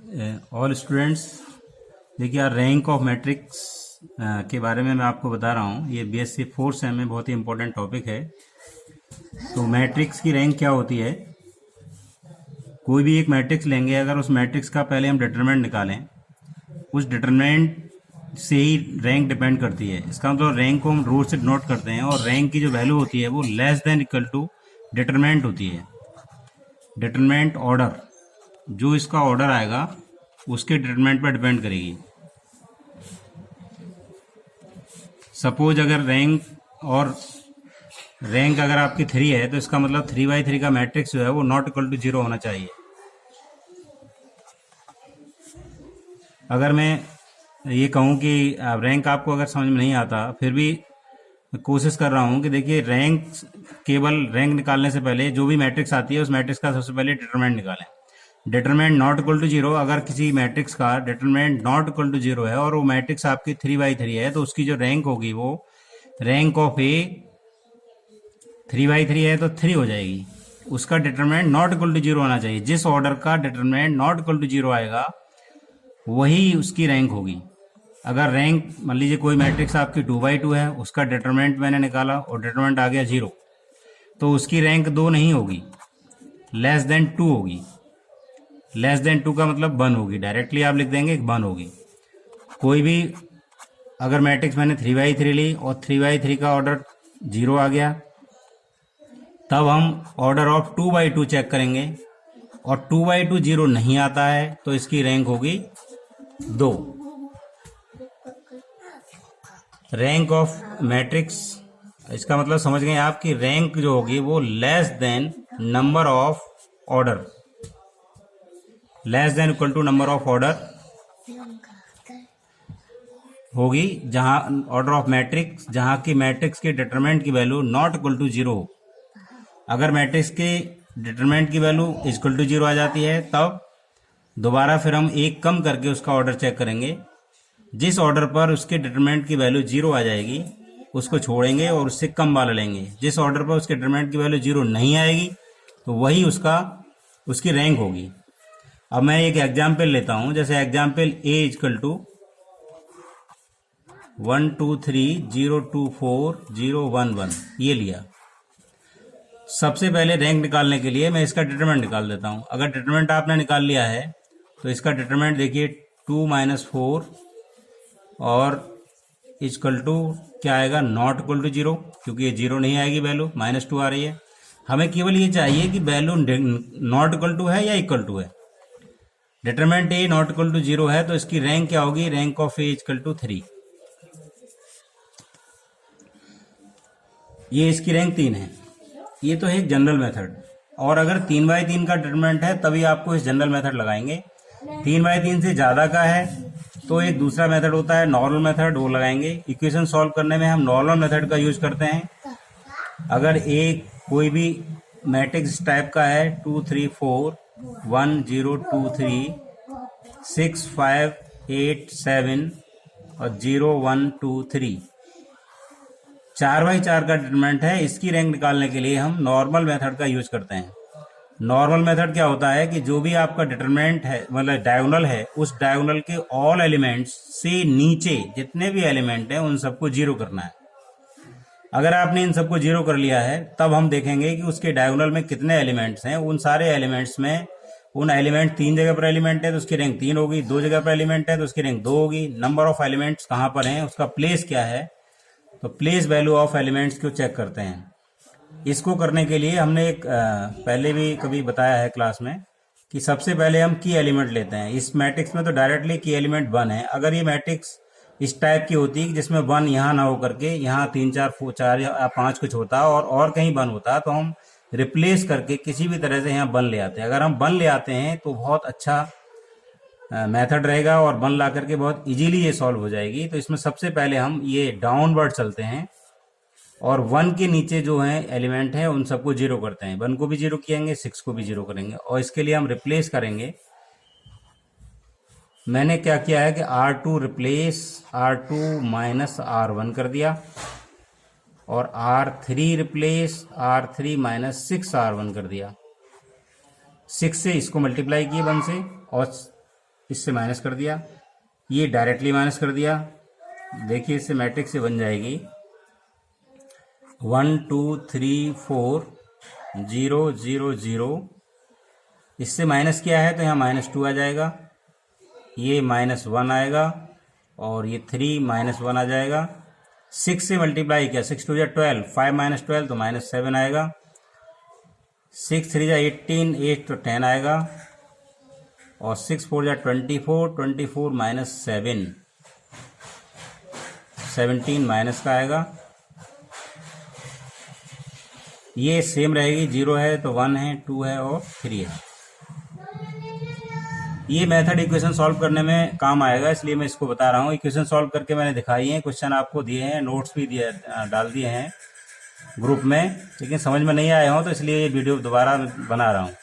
All students, देखिए यार, rank of matrix के बारे में मैं आपको बता रहा हूँ। ये बीएससी फोर्थ सेम में बहुत ही इंपॉर्टेंट टॉपिक है। तो मैट्रिक्स की रैंक क्या होती है? कोई भी एक मैट्रिक्स लेंगे, अगर उस मैट्रिक्स का पहले हम डिटरमिनेंट निकालें, उस डिटरमिनेंट से ही रैंक डिपेंड करती है। इसका मतलब रैंक को हम रो से डिनोट करते हैं, और रैंक की जो वैल्यू होती है वो less than equal to determinant होती है। डिटरमिनेंट ऑर्डर, जो इसका ऑर्डर आएगा उसके डिटरमिनेंट पर डिपेंड करेगी। सपोज अगर रैंक अगर आपकी 3 है, तो इसका मतलब 3/3 का मैट्रिक्स जो है वो नॉट इक्वल टू 0 होना चाहिए। अगर मैं ये कहूँ कि रैंक आपको अगर समझ में नहीं आता, फिर भी कोशिश कर रहा हूँ कि देखिए, केवल रैंक निकालने से पहले जो भी मैट्रिक्स आती है उस मैट्रिक्स का सबसे पहले डिटरमिनेंट निकालें। डिटरमिनेंट नॉट इक्वल टू 0, अगर किसी मैट्रिक्स का डिटरमिनेंट नॉट इक्वल टू 0 है और वो मैट्रिक्स आपकी 3/3 है, तो उसकी जो रैंक होगी वो रैंक ऑफ ए 3/3 है तो 3 हो जाएगी। उसका डिटरमिनेंट नॉट इक्वल टू 0 होना चाहिए। जिस ऑर्डर का डिटरमिनेंट नॉट इक्वल टू 0 आएगा वही उसकी रैंक होगी। अगर रैंक, मान लीजिए कोई मैट्रिक्स आपकी 2/2 है, उसका डिटरमिनेंट मैंने निकाला और डिटरमिनेंट आ गया 0, तो उसकी रैंक 2 नहीं होगी, लेस देन 2 होगी। लेस देन 2 का मतलब 1 होगी। डायरेक्टली आप लिख देंगे 1 होगी। कोई भी अगर मैट्रिक्स मैंने 3/3 ली और 3/3 का ऑर्डर 0 आ गया, तब हम ऑर्डर ऑफ 2/2 चेक करेंगे, और 2/2 0 नहीं आता है तो इसकी रैंक होगी 2। रैंक ऑफ मैट्रिक्स, इसका मतलब समझ गए आप कि रैंक जो होगी वो less than number of order, less than equal to number of order होगी, जहां ऑर्डर ऑफ मैट्रिक्स, जहां की मैट्रिक्स के डिटरमिनेंट की वैल्यू नॉट इक्वल टू 0 हो। अगर मैट्रिक्स के डिटरमिनेंट की वैल्यू इक्वल टू 0 आ जाती है, तब दोबारा फिर हम एक कम करके उसका ऑर्डर चेक करेंगे। जिस ऑर्डर पर उसके डिटरमिनेंट की वैल्यू 0 आ जाएगी उसको छोड़ेंगे और उससे कम वाला लेंगे। जिस ऑर्डर पर उसके डिटरमिनेंट की वैल्यू 0 नहीं आएगी तो वही उसकी रैंक होगी। अब मैं एक एग्जाम्पल लेता हूं, जैसे एग्जाम्पल ए इक्वल टू 1 2 3 0 2 4 0 1 1 ये लिया। सबसे पहले रैंक निकालने के लिए मैं इसका डिटरमिनेंट निकाल देता हूं। अगर डिटरमिनेंट आपने निकाल लिया है तो इसका डिटरमिनेंट देखिए 2 - 4 और इक्वल टू क्या आएगा, नॉट इक्वल टू 0, क्योंकि ये 0 नहीं आएगी, वैल्यू -2 आ रही है। हमें केवल ये चाहिए कि वैल्यू नॉट इक्वल टू है या इक्वल टू है। Determinant A not equal to 0 है तो इसकी रैंक क्या होगी, rank of A equal to 3। ये इसकी रैंक 3 है। ये तो है जनरल मेथड। और अगर 3/3 का डिटरमिनेंट है तभी आपको इस जनरल मेथड लगाएंगे। 3/3 से ज्यादा का है तो एक दूसरा मेथड होता है नॉर्मल मेथड, वो लगाएंगे। इक्वेशन सॉल्व करने में हम नॉर्मल मेथड का यूज करते हैं। अगर एक कोई भी मैट्रिक्स टाइप का है 2 3 4 1 0 2 3 6 5 8 7 और 0 1 2 3 4/4 का डिटरमिनेंट है, इसकी रैंक निकालने के लिए हम नॉर्मल मेथड का यूज करते हैं। नॉर्मल मेथड क्या होता है कि जो भी आपका डिटरमिनेंट है, मतलब डायगोनल है, उस डायगोनल के ऑल एलिमेंट्स से नीचे जितने भी एलिमेंट हैं उन सबको 0 करना है। अगर आपने इन सबको 0 कर लिया है, तब हम देखेंगे कि उसके डायगोनल में कितने एलिमेंट्स हैं। उन सारे एलिमेंट्स में उन एलिमेंट 3 जगह पर एलिमेंट है तो उसकी रैंक 3 होगी, 2 जगह पर एलिमेंट है तो उसकी रैंक 2 होगी। नंबर ऑफ एलिमेंट्स कहाँ पर हैं, उसका प्लेस क्या है, तो प्लेस वैल्यू ऑफ एलिमेंट्स को चेक करते हैं। इसको करने के लिए हमने एक पहले भी कभी बताया है क्लास में कि सबसे पहले हम की एलिमेंट लेते हैं। इस मैट्रिक्स में तो डायरेक्टली की एलिमेंट 1 है। अगर ये मैट्रिक्स इस टाइप की होती जिसमें 1 यहाँ ना हो करके यहाँ 3 4 या 5 कुछ होता और कहीं 1 होता, तो हम रिप्लेस करके किसी भी तरह से यहाँ 1 ले आते हैं। अगर हम 1 ले आते हैं तो बहुत अच्छा मेथड रहेगा और 1 ला करके बहुत इजीली ये सॉल्व हो जाएगी। तो इसमें सबसे पहले हम ये डाउनवर्ड चलते हैं और 1 के नीचे जो है एलिमेंट है उन सबको 0 करते हैं। 1 को भी 0 किएंगे, 6 को भी 0 करेंगे, और इसके लिए हम रिप्लेस करेंगे। मैंने क्या किया है कि R2 रिप्लेस R2 - R1 कर दिया, और R3 रिप्लेस R3 - 6 R1 कर दिया। 6 से इसको मल्टीप्लाई किए 1 से, और इससे माइनस कर दिया, ये डायरेक्टली माइनस कर दिया। देखिए इससे मैट्रिक्स से बन जाएगी 1 2 3 4 0 0 0। इससे माइनस किया है तो यहाँ -2 आ जाएगा, ये -1 आएगा और ये 3 -1 आ जाएगा। 6 से मल्टीप्लाई किया, 6 2 या 12, 5 -12 तो -7 आएगा। 6 3 या 18, 8 तो 10 आएगा और 6 4 या 24, 24 -7, 17 माइनस का आएगा। ये सेम रहेगी, 0 है तो 1 है, 2 है और 3 है। ये मेथड इक्वेशन सॉल्व करने में काम आएगा, इसलिए मैं इसको बता रहा हूँ। इक्वेशन सॉल्व करके मैंने दिखाई है, क्वेश्चन आपको दिए हैं, नोट्स भी दिए डाल दिए हैं ग्रुप में, लेकिन समझ में नहीं आए हों तो इसलिए ये वीडियो दोबारा बना रहा हूँ।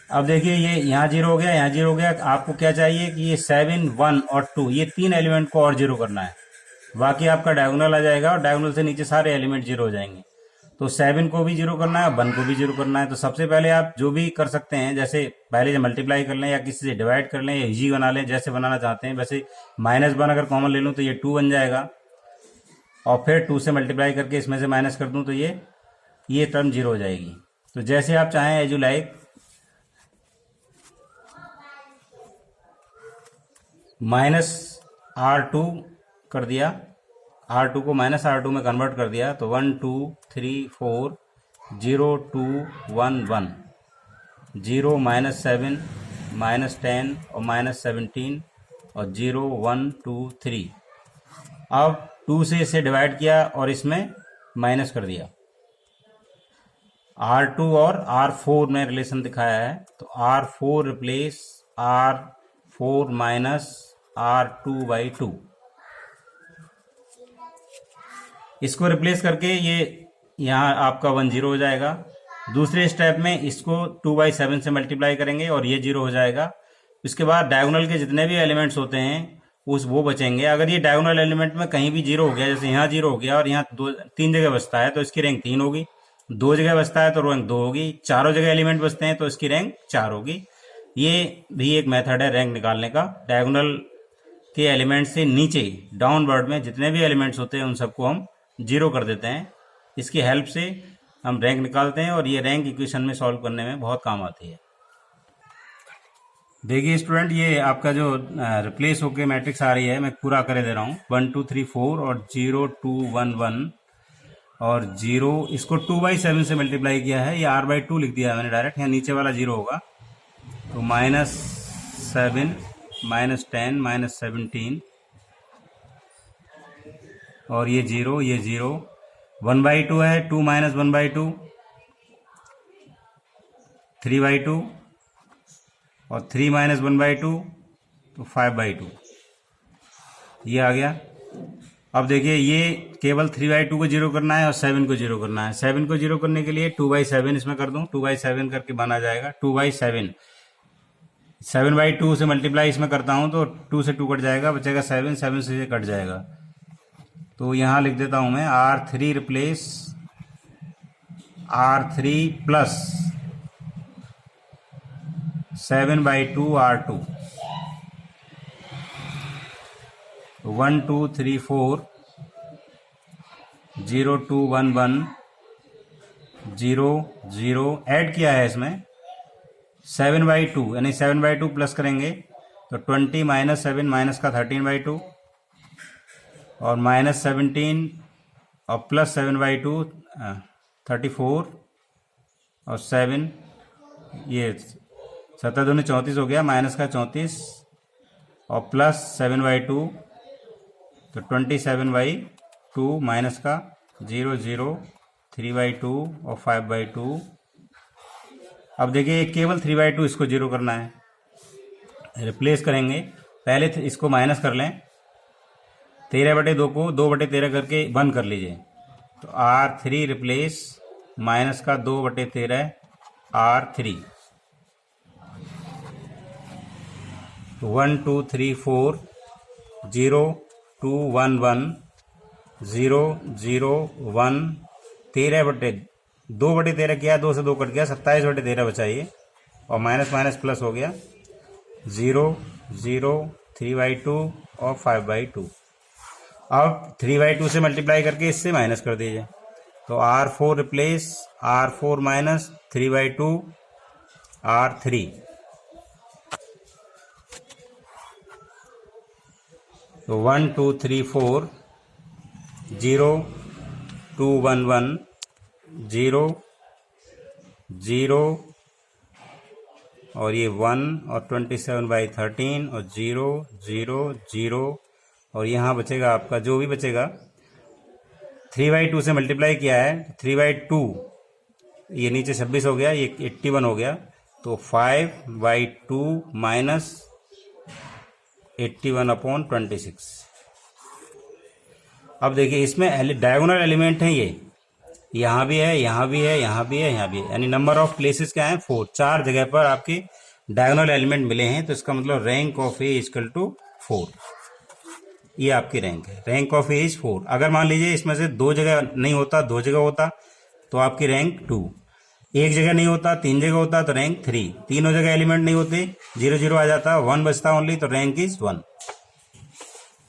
अब देखिए ये यहाँ 0 हो गया, यहाँ 0 हो गया। आपको क्या चाहिए कि ये 7 1 और 2 ये 3 एलिमेंट को और 0 करना है, बाकी आपका डायगोनल आ जाएगा और डायगोनल से नीचे सारे एलिमेंट 0 हो जाएंगे। तो 7 को भी 0 करना है, 1 को भी 0 करना है। तो सबसे पहले आप जो भी कर सकते हैं, जैसे पहले जो मल्टीप्लाई कर लें या किसी से डिवाइड कर लें या इजी बना लें, जैसे बनाना चाहते हैं। वैसे -1 अगर कॉमन ले लूँ तो ये 2 बन जाएगा और फिर 2 से मल्टीप्लाई करके इसमें से माइनस कर दूँ तो ये टर्म 0 हो जाएगी। तो जैसे आप चाहें एज यू लाइक। -R2 कर दिया, R2 को -R2 में कन्वर्ट कर दिया तो 1 2 3 4 0 2 1 1 0 -7 -10 और -17 और 0 1 2 3। अब 2 से इसे डिवाइड किया और इसमें माइनस कर दिया। R2 और R4 में रिलेशन दिखाया है तो R4 replace R4 minus R2/2। इसको रिप्लेस करके ये यहाँ आपका 1 0 हो जाएगा। दूसरे स्टेप में इसको 2/7 से मल्टीप्लाई करेंगे और ये 0 हो जाएगा। इसके बाद डायगोनल के जितने भी एलिमेंट्स होते हैं वो बचेंगे। अगर ये डायगोनल एलिमेंट में कहीं भी 0 हो गया, जैसे यहाँ 0 हो गया और यहाँ 3 जगह बचता है तो इसकी रैंक 3 होगी, 2 जगह बचता है तो रैंक 2 होगी, चारों जगह एलिमेंट बचते हैं तो इसकी रैंक 4 होगी। ये भी एक मेथड है रैंक निकालने का। डायगोनल के एलिमेंट से नीचे डाउनवर्ड में जितने भी एलिमेंट्स होते हैं उन सबको हम 0 कर देते हैं। इसकी हेल्प से हम रैंक निकालते हैं और ये रैंक इक्वेशन में सॉल्व करने में बहुत काम आती है। देखिए स्टूडेंट, ये आपका जो रिप्लेस होके मैट्रिक्स आ रही है, मैं पूरा करे दे रहा हूँ। 1 2 3 4 और 0 2 1 1 और 0, इसको 2/7 से मल्टीप्लाई किया है, ये R/2 लिख दिया है मैंने डायरेक्ट। यहाँ नीचे वाला 0 होगा तो -7 -10 -17 और ये 0 1/2 है, 2 - 1/2 3/2 और 3 - 1/2 तो 5/2 ये आ गया। अब देखिए ये केवल 3/2 को 0 करना है और 7 को 0 करना है। 7 को 0 करने के लिए 2/7 इसमें कर दूं, 2/7 करके बना जाएगा 2/7। 7/2 से मल्टीप्लाई इसमें करता हूं तो 2 से 2 कट जाएगा, बचेगा 7, 7 से कट जाएगा। तो यहाँ लिख देता हूं मैं R3 replace R3 plus 7/2 R2। 1 2 3 4 0 2 1 1 0 0 add किया है इसमें 7/2, यानी 7/2 प्लस करेंगे तो 20 - 7 माइनस का 13/2 और -17 और प्लस 7/2 34 और 7, ये 7 दूनी 34 हो गया, माइनस का 34 और प्लस 7/2 तो 27/2 माइनस का 0 0 3/2 और 5/2। अब देखिए केवल 3/2 इसको 0 करना है, रिप्लेस करेंगे। पहले इसको माइनस कर लें, 13/2 को 2/13 करके 1 कर लीजिए तो R3 रिप्लेस माइनस का 2/13 R3। 1 2 3 4 0 2 1 1 0 0 1 2/13 किया, 2 से 2 कट गया, 27/13 बचा ये और माइनस माइनस प्लस हो गया 0 0 3/2 और 5/2। अब 3/2 से मल्टीप्लाई करके इससे माइनस कर दीजिए, तो R4 replace R4 minus 3/2 R3। तो 1 2 3 4 0 2 1 1 0 0 और ये 1 और 27/13 और 0 0 0 और यहाँ बचेगा आपका जो भी बचेगा 3/2 से मल्टीप्लाई किया है 3/2, ये नीचे 26 हो गया, ये 81 हो गया, तो 5/2 माइनस 81/26। अब देखिए इसमें डायगोनल एलिमेंट है, ये यहाँ भी है, यहाँ भी है, यहाँ भी है, यहाँ भी है, यानी नंबर ऑफ प्लेसेस क्या है 4, 4 जगह पर आपके डायगोनल एलिमेंट मिले हैं, तो इसका मतलब rank of A equal to 4। ये आपकी रैंक है, रैंक ऑफ ए इज 4। अगर मान लीजिए इसमें से 2 जगह नहीं होता, 2 जगह होता तो आपकी रैंक 2, 1 जगह नहीं होता, 3 जगह होता तो रैंक 3, तीनों जगह एलिमेंट नहीं होते, 0 0 आ जाता, 1 बचता ओनली, तो रैंक इज 1।